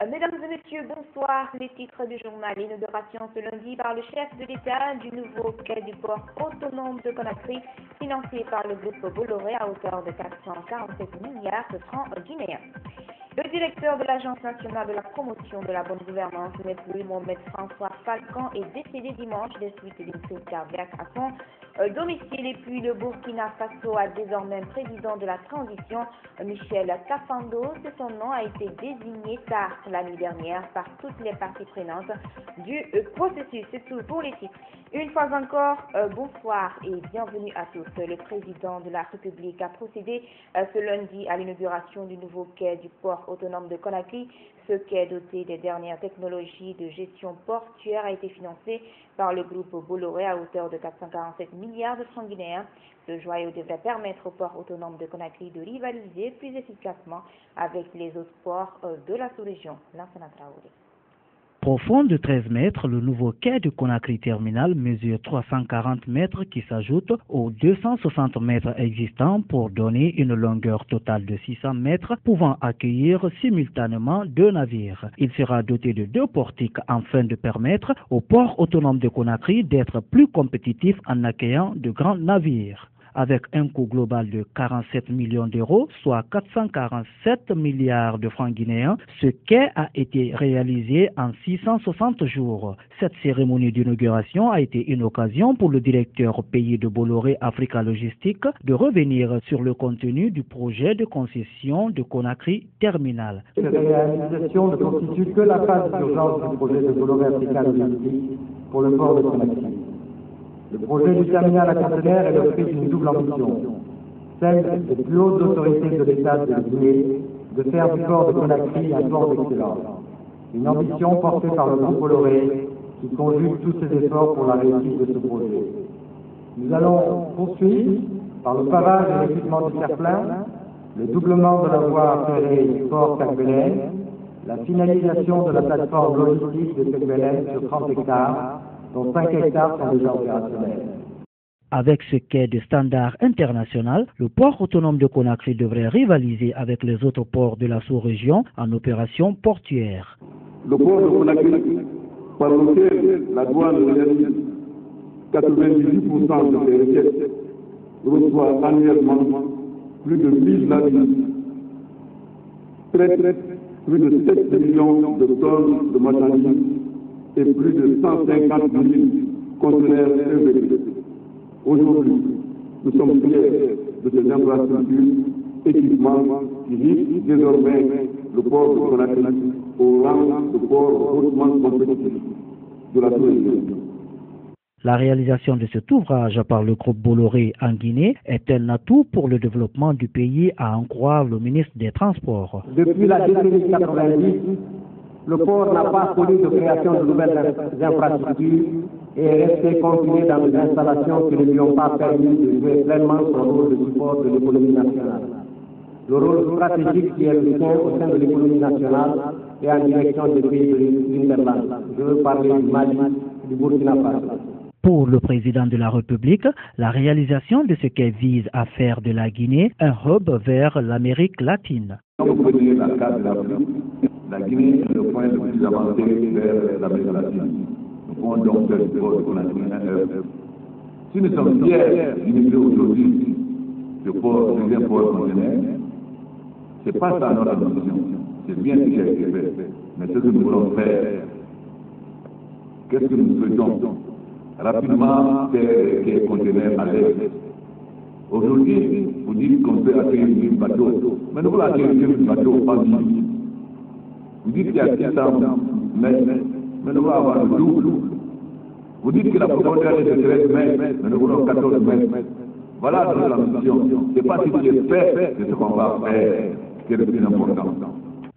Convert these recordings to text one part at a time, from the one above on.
Mesdames et messieurs, bonsoir. Les titres du journal. L'inauguration ce lundi par le chef de l'État du nouveau quai du port autonome de Conakry, financé par le groupe Bolloré à hauteur de 447 milliards de francs guinéens. Le directeur de l'Agence nationale de la promotion de la bonne gouvernance, M. Mohamed François Falcon, est décédé dimanche des suites d'une crise cardiaque à son domicile. Et puis le Burkina Faso a désormais un président de la transition, Michel Kafando. C'est son nom a été désigné tard la nuit dernière par toutes les parties prenantes du processus. C'est tout pour les titres. Une fois encore, bonsoir et bienvenue à tous. Le président de la République a procédé ce lundi à l'inauguration du nouveau quai du port autonome de Conakry. Ce quai doté des dernières technologies de gestion portuaire a été financé par le groupe Bolloré à hauteur de 447 milliards de francs guinéens. Ce joyau devrait permettre au port autonome de Conakry de rivaliser plus efficacement avec les autres ports de la sous-région. Lansana Traoré. Profond de 13 mètres, le nouveau quai de Conakry Terminal mesure 340 mètres qui s'ajoutent aux 260 mètres existants pour donner une longueur totale de 600 mètres pouvant accueillir simultanément 2 navires. Il sera doté de 2 portiques afin de permettre au port autonome de Conakry d'être plus compétitif en accueillant de grands navires. Avec un coût global de 47 millions d'euros, soit 447 milliards de francs guinéens, ce quai a été réalisé en 660 jours. Cette cérémonie d'inauguration a été une occasion pour le directeur pays de Bolloré Africa Logistique de revenir sur le contenu du projet de concession de Conakry Terminal. Cette réalisation ne constitue que la phase d'urgence du projet de Bolloré Africa Logistique pour le port de Conakry. Le projet du terminal à conteneurs est le fruit d'une double ambition, celle des plus hautes autorités de l'État de Guinée de faire du port de Conakry un port d'excellence. Une ambition portée par le groupe Bolloré qui conjugue tous ses efforts pour la réussite de ce projet. Nous allons poursuivre par le pavage et l'équipement du terre-plein, le doublement de la voie ferrée du port Kerguelen, la finalisation de la plateforme logistique de Kerguelen sur 30 hectares, dont 5 hectares sont déjà opérationnels. Avec ce quai de standard international, le port autonome de Conakry devrait rivaliser avec les autres ports de la sous-région en opération portuaire. Le port de Conakry, par lequel la douane réalise 98% de ses recettes, reçoit annuellement plus de 1000 navires, traite plus de 7 millions de tonnes de marchandises et plus de 150 000 conteneurs investis. Aujourd'hui, nous sommes fiers de ces infrastructures, équipements qui risquent désormais le port de Conakry au rang de port hautement compétitif de la sous-région. La réalisation de cet ouvrage par le groupe Bolloré en Guinée est un atout pour le développement du pays, à en croire le ministre des Transports. Depuis la décennie 90, le port n'a pas connu de création de nouvelles infrastructures et est resté confiné dans des installations qui ne lui ont pas permis de jouer pleinement son rôle de support de l'économie nationale. Le rôle stratégique qui est le sien au sein de l'économie nationale et en direction des pays de l'Interland. Je veux parler du Mali, du Burkina Faso. Pour le président de la République, la réalisation de ce quai vise à faire de la Guinée un hub vers l'Amérique latine. Vous prenez la carte de l'Afrique, la Guinée est le point le plus avancé vers l'Amérique latine. Nous pouvons donc faire du port de Conakry un hub. Si nous sommes fiers d'inaugurer aujourd'hui ce port, deuxième port conteneur, ce n'est pas ça notre ambition. C'est bien ce qui a été fait. Mais ce que nous voulons faire, qu'est-ce que nous faisons? Rapidement faire des conteneurs à l'est. Aujourd'hui, vous dites qu'on peut accueillir 1000 bateaux, mais nous voulons accueillir 1000 bateaux, pas 1000. Vous dites qu'il y a 600 mètres, mais nous voulons avoir le double. Vous dites que la profondeur est de 13 mètres, mais nous voulons 14 mètres. Voilà notre ambition. Ce n'est pas ce qui est fait, c'est ce qu'on va faire qui est le plus important.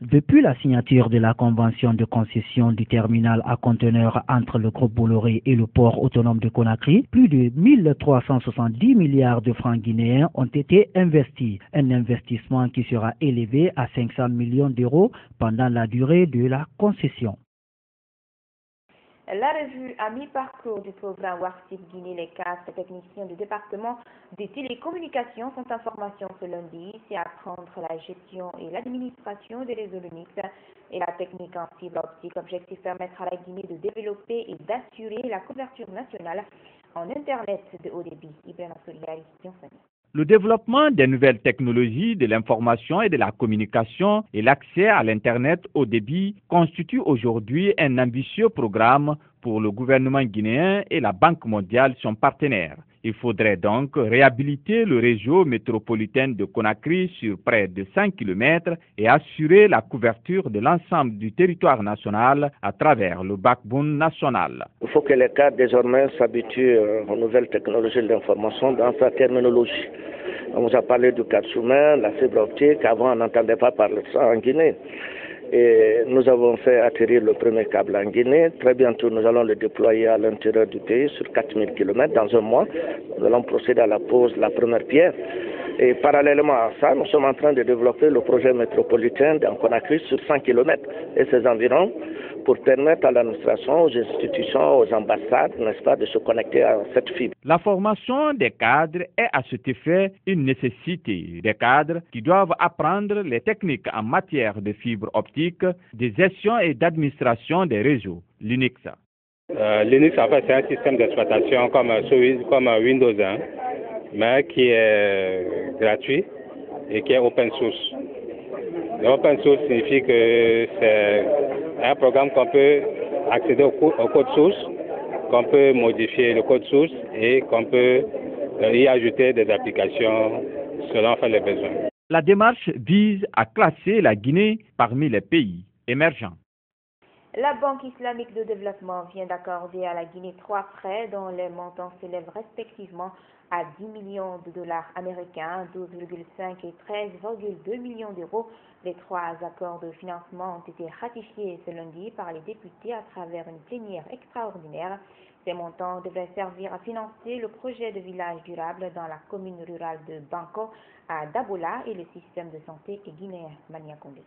Depuis la signature de la convention de concession du terminal à conteneurs entre le groupe Bolloré et le port autonome de Conakry, plus de 1370 milliards de francs guinéens ont été investis. Un investissement qui sera élevé à 500 millions d'euros pendant la durée de la concession. La revue à mi-parcours du programme WARCIF Guinée, les 4 techniciens du département des télécommunications sont en formation ce lundi. C'est apprendre la gestion et l'administration des réseaux Linux et la technique en fibre optique. Objectif permettre à la Guinée de développer et d'assurer la couverture nationale en Internet de haut débit. Ibrahim Soliari, Le développement des nouvelles technologies de l'information et de la communication et l'accès à l'Internet haut débit constituent aujourd'hui un ambitieux programme pour le gouvernement guinéen et la Banque mondiale, son partenaire. Il faudrait donc réhabiliter le réseau métropolitain de Conakry sur près de 5 km et assurer la couverture de l'ensemble du territoire national à travers le backbone national. Il faut que les cadres désormais s'habituent aux nouvelles technologies de l'information dans sa terminologie. On vous a parlé du cadre sous-main, la fibre optique. Avant, on n'entendait pas parler de ça en Guinée. Et nous avons fait atterrir le premier câble en Guinée. Très bientôt, nous allons le déployer à l'intérieur du pays sur 4000 km dans un mois. Nous allons procéder à la pose de la première pierre. Et parallèlement à ça, nous sommes en train de développer le projet métropolitain en Conakry sur 100 km et ses environs pour permettre à l'administration, aux institutions, aux ambassades, n'est-ce pas, de se connecter à cette fibre. La formation des cadres est à cet effet une nécessité. Des cadres qui doivent apprendre les techniques en matière de fibre optique, de gestion et d'administration des réseaux. Linux. Linux, en fait, c'est un système d'exploitation comme Windows 1, mais qui est gratuit et qui est open source. L'open source signifie que c'est un programme qu'on peut accéder au code source, qu'on peut modifier le code source et qu'on peut y ajouter des applications selon les besoins. La démarche vise à classer la Guinée parmi les pays émergents. La Banque islamique de développement vient d'accorder à la Guinée 3 prêts dont les montants s'élèvent respectivement à 10 millions de dollars américains, 12,5 et 13,2 millions d'euros. Les 3 accords de financement ont été ratifiés ce lundi par les députés à travers une plénière extraordinaire. Ces montants devraient servir à financer le projet de village durable dans la commune rurale de Banco à Dabola et le système de santé guinéen Mania Condé.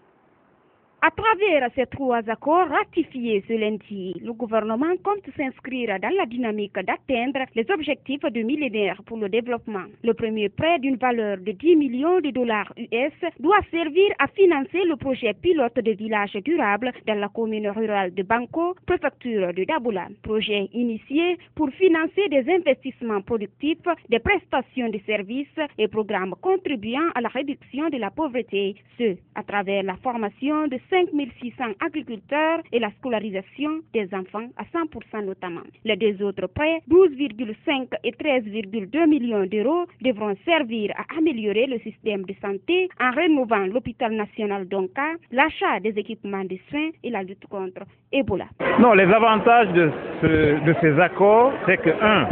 À travers ces 3 accords ratifiés ce lundi, le gouvernement compte s'inscrire dans la dynamique d'atteindre les objectifs du millénaire pour le développement. Le premier prêt d'une valeur de 10 millions de dollars US doit servir à financer le projet pilote de village durable dans la commune rurale de Banco, préfecture de Dabola. Projet initié pour financer des investissements productifs, des prestations de services et programmes contribuant à la réduction de la pauvreté, ce à travers la formation de 5600 agriculteurs et la scolarisation des enfants à 100% notamment. Les 2 autres prêts, 12,5 et 13,2 millions d'euros, devront servir à améliorer le système de santé en rénovant l'hôpital national d'Onka, l'achat des équipements de soins et la lutte contre Ebola. Non, les avantages de ces accords, c'est que, 1,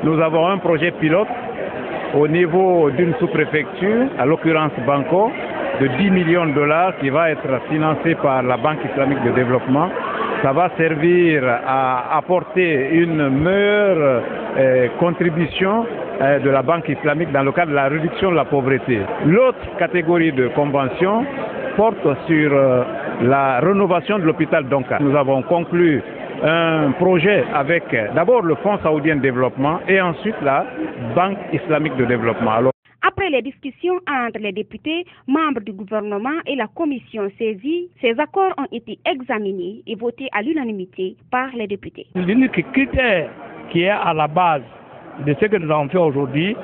nous avons un projet pilote au niveau d'une sous-préfecture, à l'occurrence Banco, de 10 millions de dollars qui va être financé par la Banque islamique de développement. Ça va servir à apporter une meilleure contribution de la Banque islamique dans le cadre de la réduction de la pauvreté. L'autre catégorie de convention porte sur la rénovation de l'hôpital d'Onka. Nous avons conclu un projet avec d'abord le Fonds saoudien de développement et ensuite la Banque islamique de développement. Après les discussions entre les députés, membres du gouvernement et la commission saisie, ces accords ont été examinés et votés à l'unanimité par les députés. L'unique critère qui est à la base de ce que nous avons fait aujourd'hui,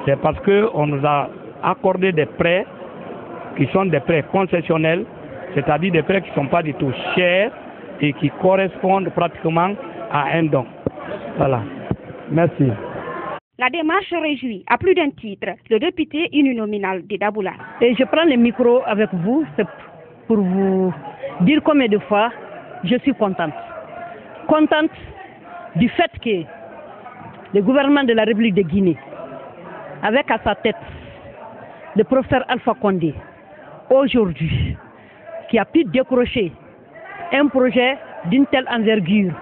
c'est parce qu'on nous a accordé des prêts qui sont des prêts concessionnels, c'est-à-dire des prêts qui ne sont pas du tout chers et qui correspondent pratiquement à un don. Voilà. Merci. La démarche réjouit à plus d'un titre le député uninominal de Dabola. Et je prends le micro avec vous pour vous dire combien de fois je suis contente. Contente du fait que le gouvernement de la République de Guinée, avec à sa tête le professeur Alpha Condé, aujourd'hui, qui a pu décrocher un projet d'une telle envergure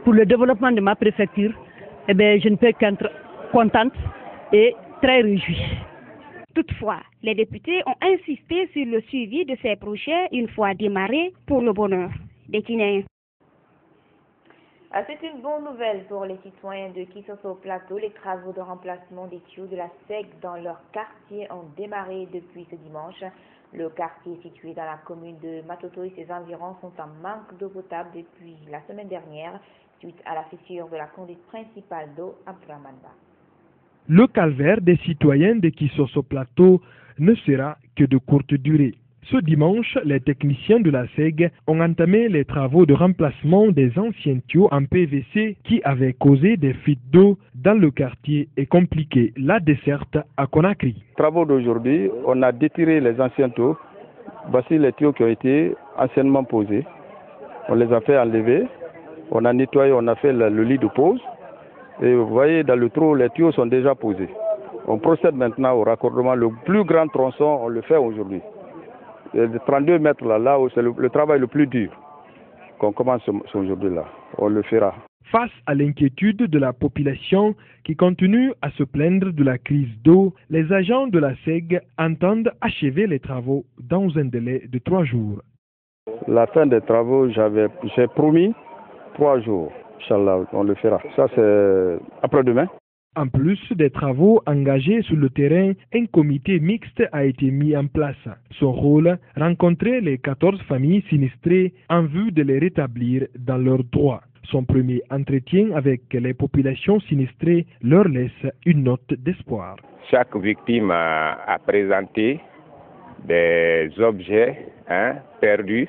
pour le développement de ma préfecture, eh bien, je ne peux qu'être contente et très réjouie. Toutefois, les députés ont insisté sur le suivi de ces projets une fois démarrés pour le bonheur des Guinéens. C'est une bonne nouvelle pour les citoyens de Kisoso Plateau. Les travaux de remplacement des tuyaux de la SEG dans leur quartier ont démarré depuis ce dimanche. Le quartier situé dans la commune de Matoto et ses environs sont en manque d'eau potable depuis la semaine dernière suite à la fissure de la conduite principale d'eau à Bramanda. Le calvaire des citoyens de Kisoso Plateau ne sera que de courte durée. Ce dimanche, les techniciens de la SEG ont entamé les travaux de remplacement des anciens tuyaux en PVC qui avaient causé des fuites d'eau dans le quartier et compliqué la desserte à Conakry. Travaux d'aujourd'hui, on a détiré les anciens tuyaux. Voici les tuyaux qui ont été anciennement posés. On les a fait enlever, on a nettoyé, on a fait le lit de pose. Et vous voyez, dans le trou, les tuyaux sont déjà posés. On procède maintenant au raccordement. Le plus grand tronçon, on le fait aujourd'hui. Les 32 mètres là où c'est le travail le plus dur qu'on commence aujourd'hui là. On le fera. Face à l'inquiétude de la population qui continue à se plaindre de la crise d'eau, les agents de la SEG entendent achever les travaux dans un délai de 3 jours. La fin des travaux, j'ai promis 3 jours. Inch'Allah, on le fera. Ça, c'est après-demain. En plus des travaux engagés sur le terrain, un comité mixte a été mis en place. Son rôle, rencontrer les 14 familles sinistrées en vue de les rétablir dans leurs droits. Son premier entretien avec les populations sinistrées leur laisse une note d'espoir. Chaque victime a présenté des objets perdus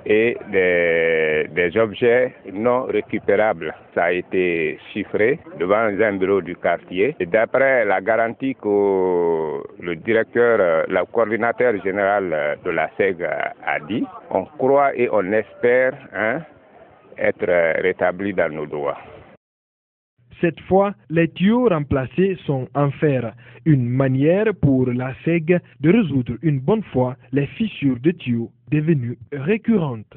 et des objets non récupérables. Ça a été chiffré devant un bureau du quartier. Et d'après la garantie que le directeur, le coordinateur général de la SEG a dit, on croit et on espère être rétablis dans nos droits. Cette fois, les tuyaux remplacés sont en fer, une manière pour la SEG de résoudre une bonne fois les fissures de tuyaux devenues récurrentes.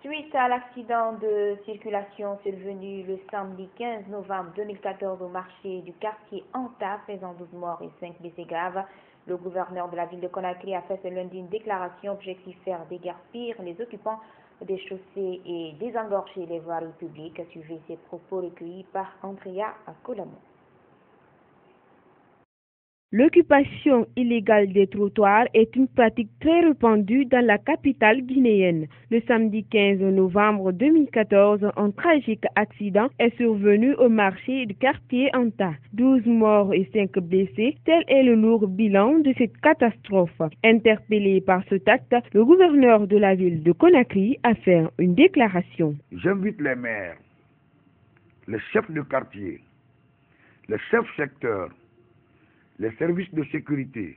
Suite à l'accident de circulation survenu le samedi 15 novembre 2014 au marché du quartier Anta, faisant 12 morts et 5 blessés graves, le gouverneur de la ville de Conakry a fait ce lundi une déclaration objectif faire déguerpir les occupants des chaussées et désengorger les voiries publiques. Suivez ces propos recueillis par Andrea Colamo. L'occupation illégale des trottoirs est une pratique très répandue dans la capitale guinéenne. Le samedi 15 novembre 2014, un tragique accident est survenu au marché du quartier Anta. 12 morts et 5 blessés, tel est le lourd bilan de cette catastrophe. Interpellé par cet acte, le gouverneur de la ville de Conakry a fait une déclaration. J'invite les maires, les chefs de quartier, les chefs secteurs, les services de sécurité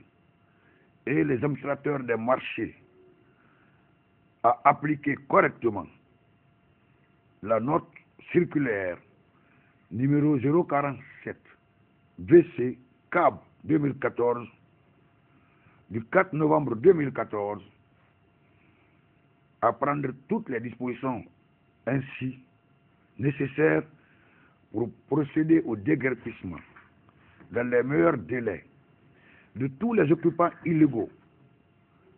et les administrateurs des marchés à appliquer correctement la note circulaire numéro 047 VC CAB 2014 du 4 novembre 2014 à prendre toutes les dispositions ainsi nécessaires pour procéder au déguerpissement dans les meilleurs délais de tous les occupants illégaux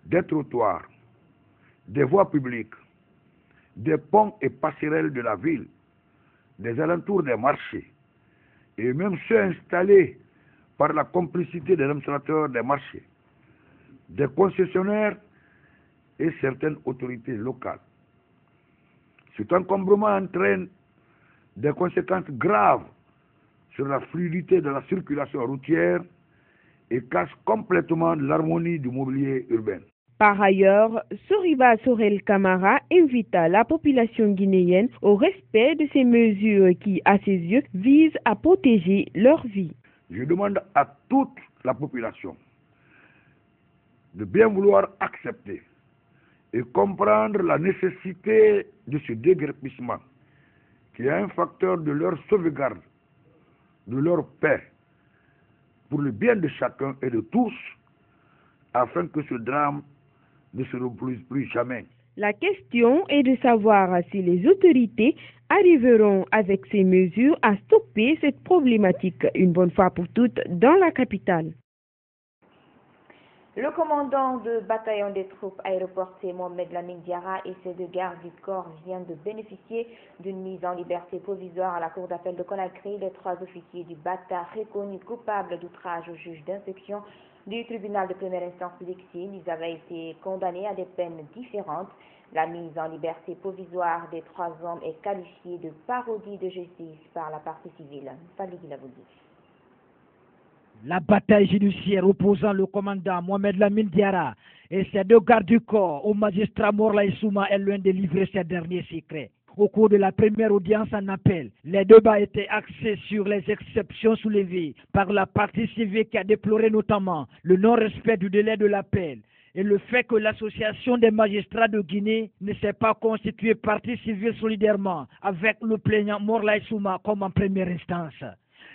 des trottoirs, des voies publiques, des ponts et passerelles de la ville, des alentours des marchés, et même ceux installés par la complicité des administrateurs des marchés, des concessionnaires et certaines autorités locales. Cet encombrement entraîne des conséquences graves sur la fluidité de la circulation routière et casse complètement l'harmonie du mobilier urbain. Par ailleurs, Soriba Sorel Camara invita la population guinéenne au respect de ces mesures qui, à ses yeux, visent à protéger leur vie. Je demande à toute la population de bien vouloir accepter et comprendre la nécessité de ce déguerpissement qui est un facteur de leur sauvegarde, de leur paix, pour le bien de chacun et de tous, afin que ce drame ne se reproduise plus jamais. La question est de savoir si les autorités arriveront avec ces mesures à stopper cette problématique une bonne fois pour toutes dans la capitale. Le commandant de bataillon des troupes aéroportées Mohamed Lamine Diarra et ses 2 gardes du corps viennent de bénéficier d'une mise en liberté provisoire à la cour d'appel de Conakry. Les 3 officiers du BATA reconnus coupables d'outrage au juge d'instruction du tribunal de première instance de Lixine. Ils avaient été condamnés à des peines différentes. La mise en liberté provisoire des 3 hommes est qualifiée de parodie de justice par la partie civile. Falidi Lavoudi. La bataille judiciaire opposant le commandant Mohamed Lamine Diarra et ses 2 gardes du corps au magistrat Morlaye Souma est loin de livrer ses derniers secrets. Au cours de la première audience en appel, les débats étaient axés sur les exceptions soulevées par la partie civile qui a déploré notamment le non-respect du délai de l'appel et le fait que l'association des magistrats de Guinée ne s'est pas constituée partie civile solidairement avec le plaignant Morlaye Souma comme en première instance.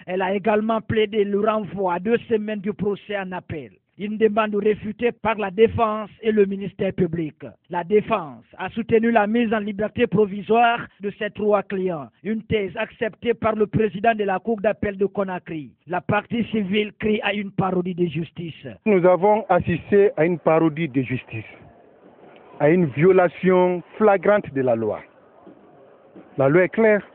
Elle a également plaidé le renvoi à 2 semaines du procès en appel. Une demande réfutée par la défense et le ministère public. La défense a soutenu la mise en liberté provisoire de ces 3 clients, une thèse acceptée par le président de la cour d'appel de Conakry. La partie civile crie à une parodie de justice. Nous avons assisté à une parodie de justice, à une violation flagrante de la loi. La loi est claire.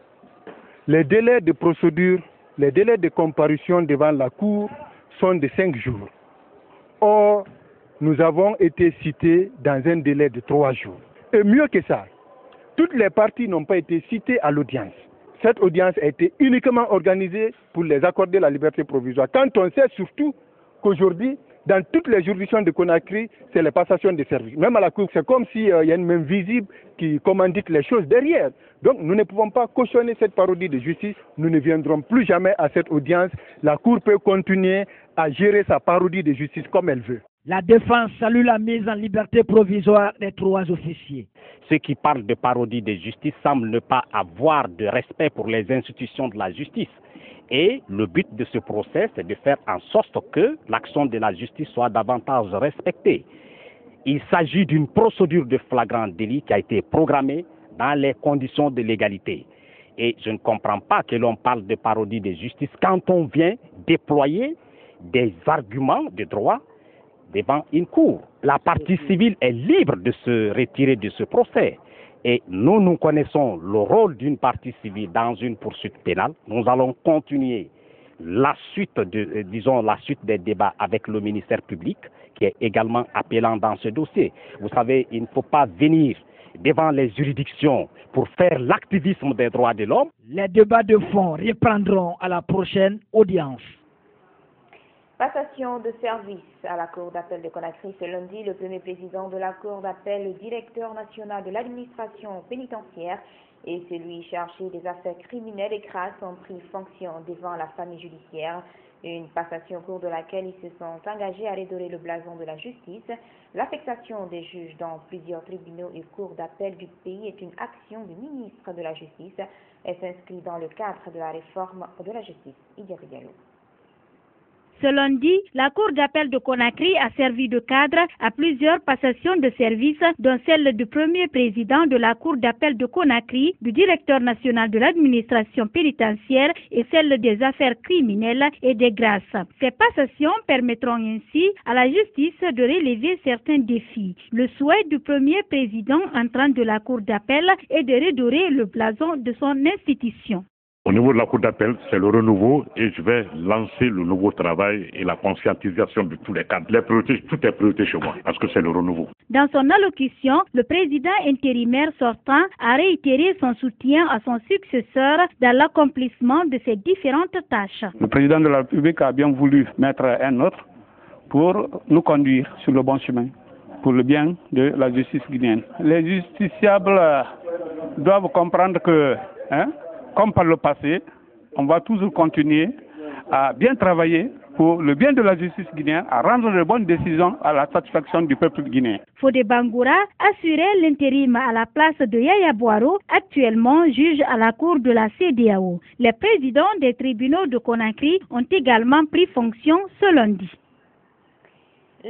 Les délais de procédure, les délais de comparution devant la cour sont de 5 jours. Or, nous avons été cités dans un délai de 3 jours. Et mieux que ça, toutes les parties n'ont pas été citées à l'audience. Cette audience a été uniquement organisée pour les accorder la liberté provisoire. Quand on sait surtout qu'aujourd'hui, dans toutes les juridictions de Conakry, c'est la passation de services. Même à la Cour, c'est comme s'il y a une main visible qui commandite les choses derrière. Donc nous ne pouvons pas cautionner cette parodie de justice. Nous ne viendrons plus jamais à cette audience. La Cour peut continuer à gérer sa parodie de justice comme elle veut. La défense salue la mise en liberté provisoire des 3 officiers. Ceux qui parlent de parodie de justice semblent ne pas avoir de respect pour les institutions de la justice. Et le but de ce procès, c'est de faire en sorte que l'action de la justice soit davantage respectée. Il s'agit d'une procédure de flagrant délit qui a été programmée dans les conditions de légalité. Et je ne comprends pas que l'on parle de parodie de justice quand on vient déployer des arguments de droit devant une cour. La partie civile est libre de se retirer de ce procès. Et nous connaissons le rôle d'une partie civile dans une poursuite pénale. Nous allons continuer la suite des débats avec le ministère public, qui est également appelant dans ce dossier. Vous savez, il ne faut pas venir devant les juridictions pour faire l'activisme des droits de l'homme. Les débats de fond reprendront à la prochaine audience. Passation de service à la Cour d'appel de Conakry ce lundi. Le premier président de la Cour d'appel, le directeur national de l'administration pénitentiaire et celui chargé des affaires criminelles et crasses ont pris fonction devant la famille judiciaire. Une passation au cours de laquelle ils se sont engagés à redorer le blason de la justice. L'affectation des juges dans plusieurs tribunaux et cours d'appel du pays est une action du ministre de la Justice. Elle s'inscrit dans le cadre de la réforme de la justice. Idiatou Diallo. Ce lundi, la Cour d'appel de Conakry a servi de cadre à plusieurs passations de services, dont celle du premier président de la Cour d'appel de Conakry, du directeur national de l'administration pénitentiaire et celle des affaires criminelles et des grâces. Ces passations permettront ainsi à la justice de relever certains défis. Le souhait du premier président entrant de la Cour d'appel est de redorer le blason de son institution. Au niveau de la Cour d'appel, c'est le renouveau et je vais lancer le nouveau travail et la conscientisation de tous les cadres. Les priorités, tout est priorité chez moi parce que c'est le renouveau. Dans son allocution, le président intérimaire sortant a réitéré son soutien à son successeur dans l'accomplissement de ses différentes tâches. Le président de la République a bien voulu mettre un autre pour nous conduire sur le bon chemin, pour le bien de la justice guinéenne. Les justiciables doivent comprendre que, comme par le passé, on va toujours continuer à bien travailler pour le bien de la justice guinéenne, à rendre de bonnes décisions à la satisfaction du peuple guinéen. Fodé Bangoura assurait l'intérim à la place de Yaya Boiro, actuellement juge à la cour de la CEDEAO. Les présidents des tribunaux de Conakry ont également pris fonction ce lundi.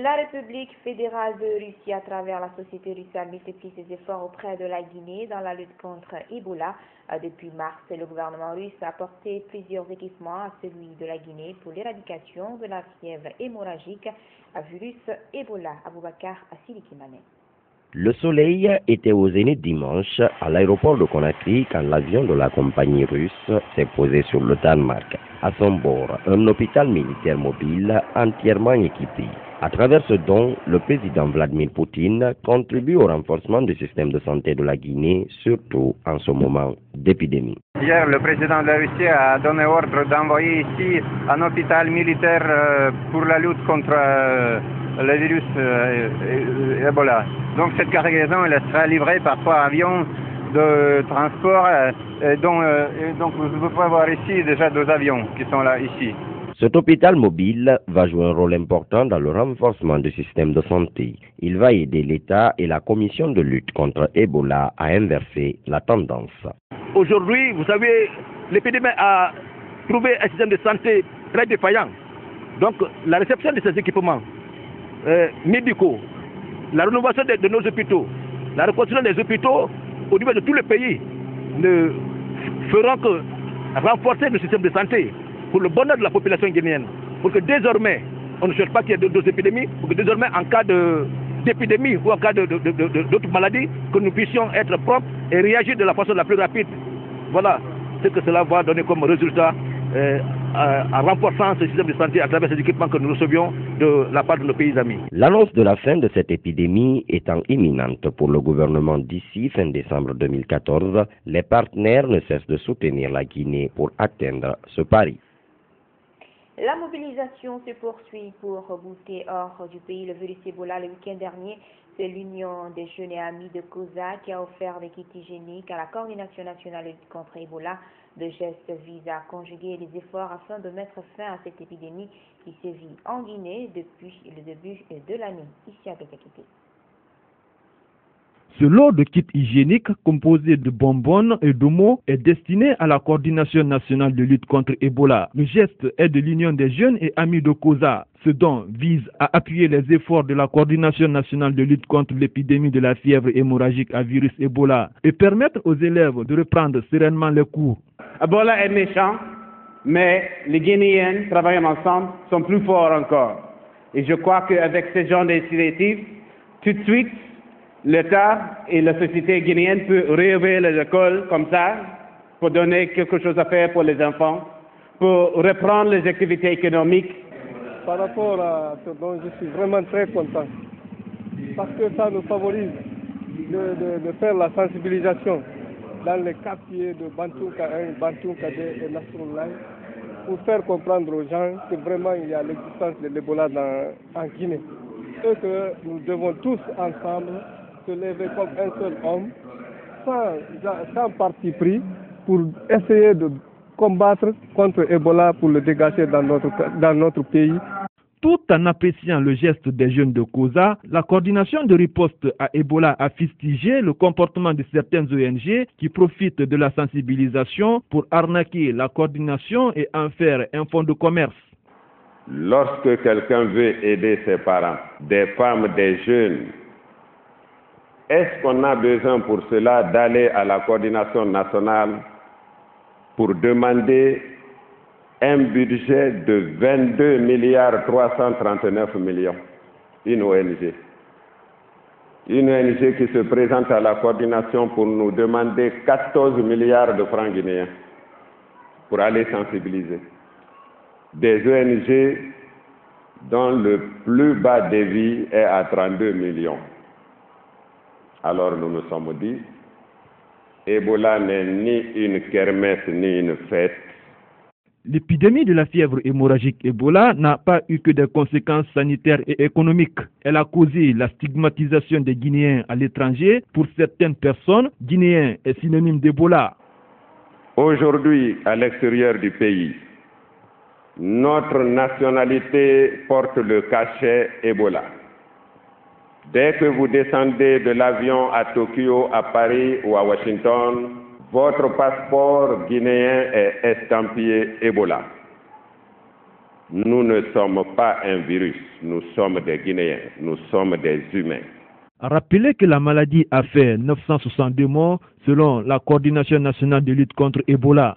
La République fédérale de Russie, à travers la société russe, multiplie ses efforts auprès de la Guinée dans la lutte contre Ebola. Depuis mars, le gouvernement russe a apporté plusieurs équipements à celui de la Guinée pour l'éradication de la fièvre hémorragique à virus Ebola. Aboubakar Asilikimane. Le soleil était au zénith dimanche à l'aéroport de Conakry quand l'avion de la compagnie russe s'est posé sur le Danemark. À son bord, un hôpital militaire mobile entièrement équipé. À travers ce don, le président Vladimir Poutine contribue au renforcement du système de santé de la Guinée, surtout en ce moment d'épidémie. Hier, le président de la Russie a donné ordre d'envoyer ici un hôpital militaire pour la lutte contre le virus Ebola. Donc cette cargaison elle sera livrée par 3 avions de transport. Donc vous pouvez voir ici déjà 2 avions qui sont là ici. Cet hôpital mobile va jouer un rôle important dans le renforcement du système de santé. Il va aider l'État et la commission de lutte contre Ebola à inverser la tendance. Aujourd'hui, vous savez, l'épidémie a trouvé un système de santé très défaillant. Donc la réception de ces équipements médicaux, la rénovation de nos hôpitaux, la reconstruction des hôpitaux au niveau de tout le pays ne feront que renforcer le système de santé pour le bonheur de la population guinéenne, pour que désormais, on ne cherche pas qu'il y ait d'autres épidémies, pour que désormais, en cas d'épidémie ou en cas d'autres maladies, que nous puissions être propres et réagir de la façon la plus rapide. Voilà ce que cela va donner comme résultat en renforçant ce système de santé à travers ces équipements que nous recevions de la part de nos pays amis. L'annonce de la fin de cette épidémie étant imminente pour le gouvernement d'ici fin décembre 2014, les partenaires ne cessent de soutenir la Guinée pour atteindre ce pari. La mobilisation se poursuit pour bouter hors du pays le virus Ebola le week-end dernier. C'est l'Union des jeunes et amis de COSA qui a offert des kits hygiéniques à la Coordination nationale de lutte contre Ebola. Le geste vise à conjuguer les efforts afin de mettre fin à cette épidémie qui sévit en Guinée depuis le début de l'année. Ici à Bézakité. Ce lot de kits hygiéniques composé de bonbonnes et d'eau est destiné à la Coordination nationale de lutte contre Ebola. Le geste est de l'Union des jeunes et amis de COSA. Ce don vise à appuyer les efforts de la Coordination nationale de lutte contre l'épidémie de la fièvre hémorragique à virus Ebola et permettre aux élèves de reprendre sereinement les cours. Ebola est méchant, mais les Guinéens travaillant ensemble sont plus forts encore. Et je crois qu'avec ce genre d'initiative, tout de suite, l'État et la société guinéenne peuvent réouvrir les écoles comme ça, pour donner quelque chose à faire pour les enfants, pour reprendre les activités économiques. Par rapport à ce dont je suis vraiment très content, parce que ça nous favorise de faire la sensibilisation dans les quartiers de Bantounka 1, Bantounka 2 et Nasrullah, pour faire comprendre aux gens que vraiment il y a l'existence de l'Ebola en Guinée. Et que nous devons tous ensemble se lever comme un seul homme, sans parti pris, pour essayer de combattre contre Ebola, pour le dégager dans notre pays. Tout en appréciant le geste des jeunes de COSA, la coordination de riposte à Ebola a fustigé le comportement de certaines ONG qui profitent de la sensibilisation pour arnaquer la coordination et en faire un fonds de commerce. Lorsque quelqu'un veut aider ses parents, des femmes, des jeunes, est-ce qu'on a besoin pour cela d'aller à la coordination nationale pour demander un budget de 22 milliards 339 millions, une ONG. Une ONG qui se présente à la coordination pour nous demander 14 milliards de francs guinéens pour aller sensibiliser. Des ONG dont le plus bas débit est à 32 millions. Alors nous nous sommes dit, Ebola n'est ni une kermesse ni une fête. L'épidémie de la fièvre hémorragique Ebola n'a pas eu que des conséquences sanitaires et économiques. Elle a causé la stigmatisation des Guinéens à l'étranger. Pour certaines personnes, Guinéen est synonyme d'Ebola. Aujourd'hui, à l'extérieur du pays, notre nationalité porte le cachet Ebola. Dès que vous descendez de l'avion à Tokyo, à Paris ou à Washington, votre passeport guinéen est estampillé Ebola. Nous ne sommes pas un virus, nous sommes des Guinéens, nous sommes des humains. Rappelez que la maladie a fait 962 morts selon la Coordination nationale de lutte contre Ebola.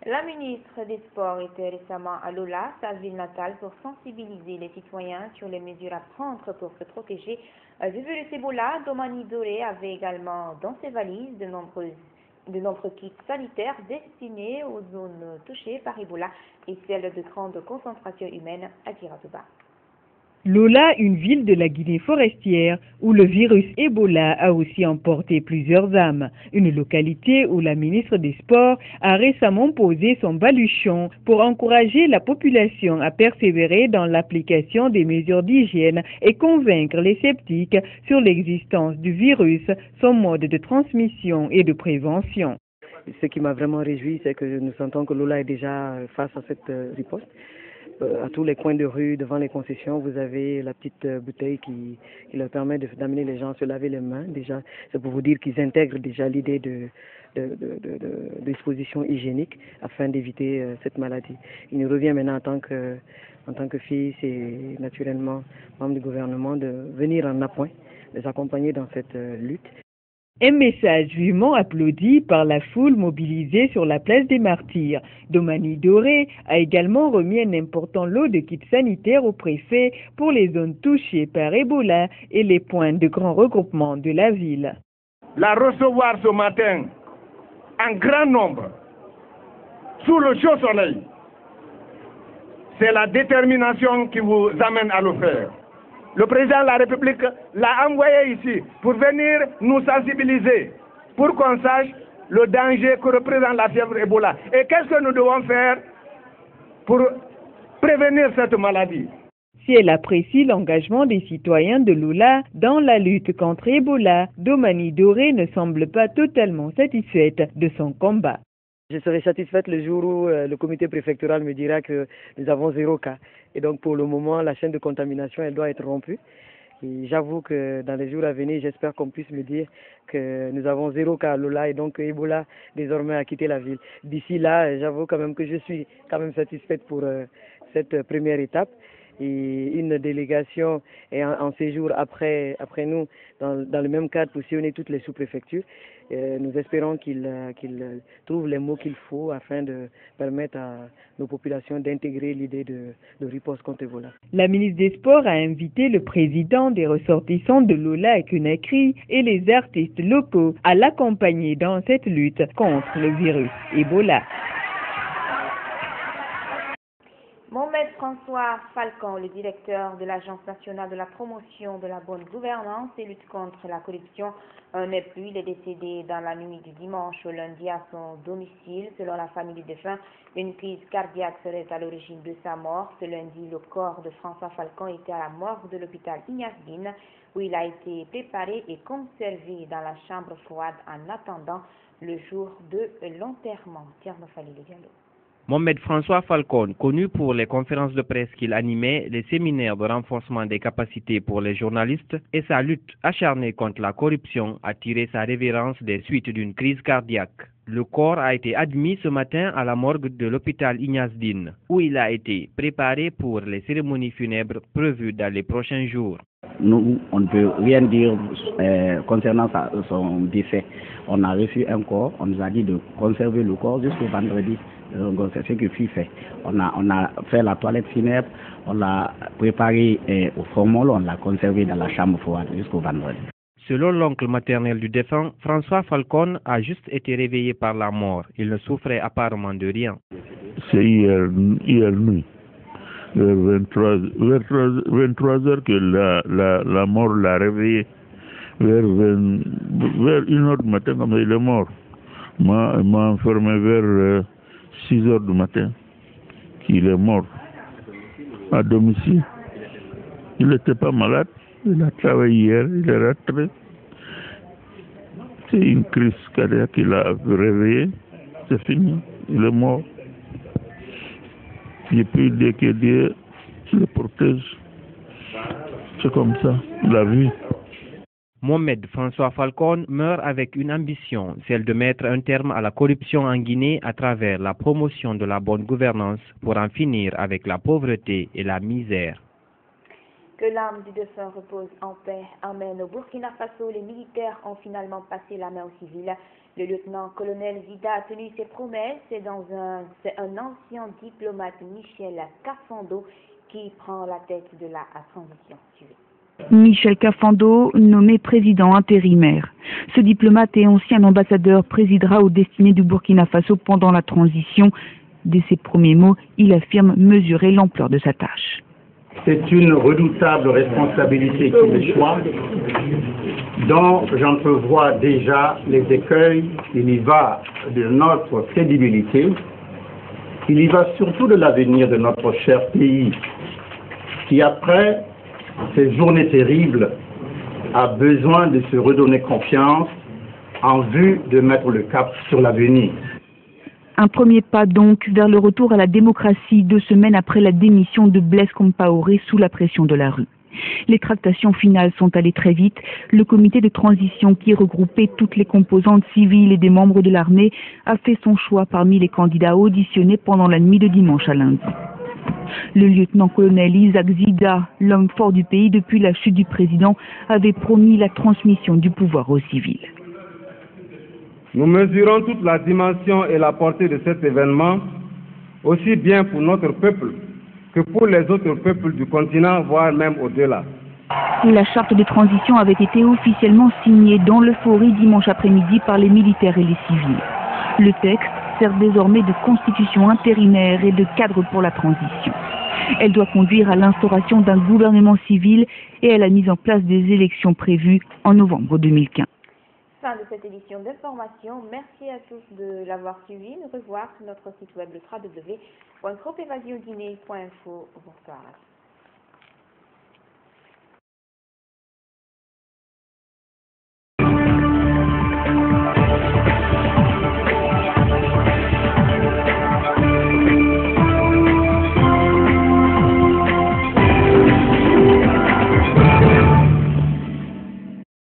La ministre des Sports était récemment à Lola, sa ville natale, pour sensibiliser les citoyens sur les mesures à prendre pour se protéger du virus Ebola. Domani Doré avait également dans ses valises de nombreux kits sanitaires destinés aux zones touchées par Ebola et celles de grande concentration humaine à Tiratouba. Lola, une ville de la Guinée forestière où le virus Ebola a aussi emporté plusieurs âmes. Une localité où la ministre des Sports a récemment posé son baluchon pour encourager la population à persévérer dans l'application des mesures d'hygiène et convaincre les sceptiques sur l'existence du virus, son mode de transmission et de prévention. Ce qui m'a vraiment réjoui, c'est que nous sentons que Lola est déjà face à cette riposte. À tous les coins de rue, devant les concessions, vous avez la petite bouteille qui leur permet d'amener les gens à se laver les mains. Déjà, c'est pour vous dire qu'ils intègrent déjà l'idée de dispositions hygiéniques afin d'éviter cette maladie. Il nous revient maintenant en tant que fils et naturellement membre du gouvernement de venir en appoint, les accompagner dans cette lutte. Un message vivement applaudi par la foule mobilisée sur la place des Martyrs. Domani Doré a également remis un important lot de kits sanitaires au préfet pour les zones touchées par Ebola et les points de grand regroupement de la ville. La recevoir ce matin en grand nombre, sous le chaud soleil, c'est la détermination qui vous amène à le faire. Le président de la République l'a envoyé ici pour venir nous sensibiliser, pour qu'on sache le danger que représente la fièvre Ebola. Et qu'est-ce que nous devons faire pour prévenir cette maladie? Si elle apprécie l'engagement des citoyens de Lola dans la lutte contre Ebola, Domani Doré ne semble pas totalement satisfaite de son combat. Je serai satisfaite le jour où le comité préfectoral me dira que nous avons 0 cas. Et donc pour le moment, la chaîne de contamination, elle doit être rompue. Et j'avoue que dans les jours à venir, j'espère qu'on puisse me dire que nous avons 0 cas à Lola et donc Ebola désormais a quitté la ville. D'ici là, j'avoue quand même que je suis quand même satisfaite pour cette première étape. Et une délégation est en séjour après nous dans le même cadre pour sillonner toutes les sous-préfectures. Nous espérons qu'il trouve les mots qu'il faut afin de permettre à nos populations d'intégrer l'idée de riposte contre Ebola. La ministre des Sports a invité le président des ressortissants de Lola et Conakry et les artistes locaux à l'accompagner dans cette lutte contre le virus Ebola. Mohamed François Falcon, le directeur de l'Agence nationale de la promotion de la bonne gouvernance et lutte contre la corruption, n'est plus. Il est décédé dans la nuit du dimanche au lundi à son domicile. Selon la famille du défunt, une crise cardiaque serait à l'origine de sa mort. Ce lundi, le corps de François Falcon était à la morgue de l'hôpital Ignace Dine, où il a été préparé et conservé dans la chambre froide en attendant le jour de l'enterrement. Tierno Fali Diallo. Mohamed François Falcon, connu pour les conférences de presse qu'il animait, les séminaires de renforcement des capacités pour les journalistes et sa lutte acharnée contre la corruption, a tiré sa révérence des suites d'une crise cardiaque. Le corps a été admis ce matin à la morgue de l'hôpital Ignace Dine, où il a été préparé pour les cérémonies funèbres prévues dans les prochains jours. Nous, on ne peut rien dire concernant son décès. On a reçu un corps, on nous a dit de conserver le corps jusqu'au vendredi. C'est ce que fut fait. On a fait la toilette funèbre, on l'a préparé au formol, on l'a conservé dans la chambre froide jusqu'au vendredi. Selon l'oncle maternel du défunt, François Falcon a juste été réveillé par la mort. Il ne souffrait apparemment de rien. C'est hier nuit, vers 23 heures que la mort l'a réveillé. Vers 1h du matin, comme il est mort. M'a enfermé vers 6 heures du matin qu'il est mort à domicile. Il n'était pas malade, il a travaillé hier, il est rentré. C'est une crise cardiaque qu'il a réveillé, c'est fini, il est mort. Et puis dès que Dieu le protège, c'est comme ça, la vie. Mohamed François Falcon meurt avec une ambition, celle de mettre un terme à la corruption en Guinée à travers la promotion de la bonne gouvernance pour en finir avec la pauvreté et la misère. Que l'âme du défunt repose en paix. Amen. Au Burkina Faso, les militaires ont finalement passé la main aux civils. Le lieutenant-colonel Zida a tenu ses promesses. C'est un ancien diplomate, Michel Kafando, qui prend la tête de la transition. Michel Kafando, nommé président intérimaire. Ce diplomate et ancien ambassadeur présidera aux destinées du Burkina Faso pendant la transition. Dès ses premiers mots, il affirme mesurer l'ampleur de sa tâche. C'est une redoutable responsabilité qui m'échoit, dont j'entrevois déjà les écueils. Il y va de notre crédibilité, il y va surtout de l'avenir de notre cher pays, qui après ces journées terribles a besoin de se redonner confiance en vue de mettre le cap sur l'avenir. Un premier pas donc vers le retour à la démocratie 2 semaines après la démission de Blaise Compaoré sous la pression de la rue. Les tractations finales sont allées très vite. Le comité de transition qui regroupait toutes les composantes civiles et des membres de l'armée a fait son choix parmi les candidats auditionnés pendant la nuit de dimanche à lundi. Le lieutenant-colonel Isaac Zida, l'homme fort du pays depuis la chute du président, avait promis la transmission du pouvoir aux civils. Nous mesurons toute la dimension et la portée de cet événement, aussi bien pour notre peuple que pour les autres peuples du continent, voire même au-delà. La charte de transition avait été officiellement signée dans l'euphorie dimanche après-midi par les militaires et les civils. Le texte sert désormais de constitution intérimaire et de cadre pour la transition. Elle doit conduire à l'instauration d'un gouvernement civil et à la mise en place des élections prévues en novembre 2015. Fin de cette édition d'information. Merci à tous de l'avoir suivi. Nous revoir sur notre site web le www.tropevasionguinée.info. Bonsoir.